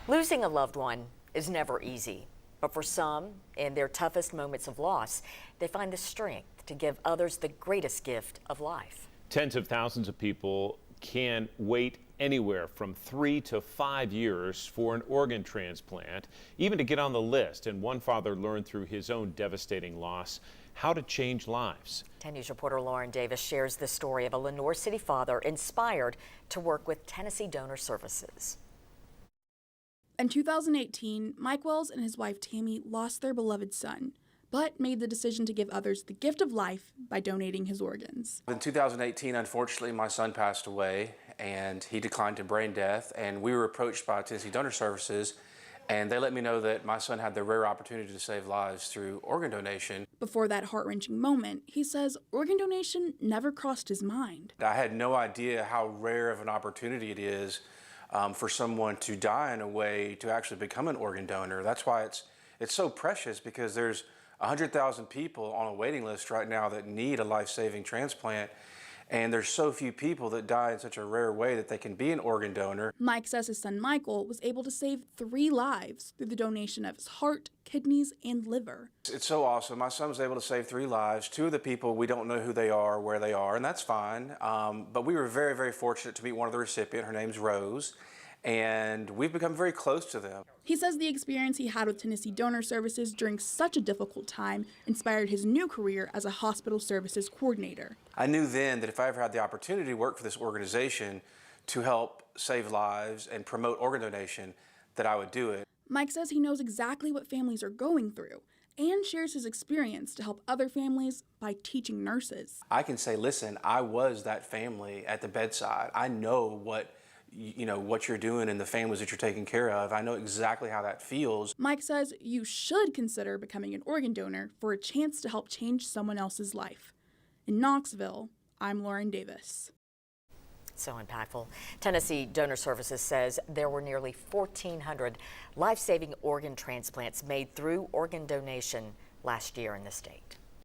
Losing a loved one is never easy, but for some, in their toughest moments of loss, they find the strength to give others the greatest gift of life. Tens of thousands of people can wait anywhere from 3 to 5 years for an organ transplant, even to get on the list. And one father learned through his own devastating loss how to change lives. 10 News reporter Lauren Davis shares the story of a Lenoir City father inspired to work with Tennessee Donor Services. In 2018, Mike Wells and his wife Tammy lost their beloved son, but made the decision to give others the gift of life by donating his organs. In 2018, unfortunately, my son passed away and he declined to brain death, and we were approached by Tennessee Donor Services, and they let me know that my son had the rare opportunity to save lives through organ donation. Before that heart-wrenching moment, he says organ donation never crossed his mind. I had no idea how rare of an opportunity it is for someone to die in a way to actually become an organ donor. That's why it's so precious, because there's 100,000 people on a waiting list right now that need a life-saving transplant, and there's so few people that die in such a rare way that they can be an organ donor. Mike says his son Michael was able to save 3 lives through the donation of his heart, kidneys, and liver. It's so awesome. My son was able to save 3 lives. 2 of the people, we don't know who they are, where they are, and that's fine. But we were very, very fortunate to meet one of the recipients. Her name's Rose, and we've become very close to them. He says the experience he had with Tennessee Donor Services during such a difficult time inspired his new career as a hospital services coordinator. I knew then that if I ever had the opportunity to work for this organization to help save lives and promote organ donation, that I would do it. Mike says he knows exactly what families are going through and shares his experience to help other families by teaching nurses. I can say, listen, I was that family at the bedside. I know what you're doing and the families that you're taking care of. I know exactly how that feels. Mike says you should consider becoming an organ donor for a chance to help change someone else's life. In Knoxville, I'm Lauren Davis. So impactful. Tennessee Donor Services says there were nearly 1,400 life-saving organ transplants made through organ donation last year in the state.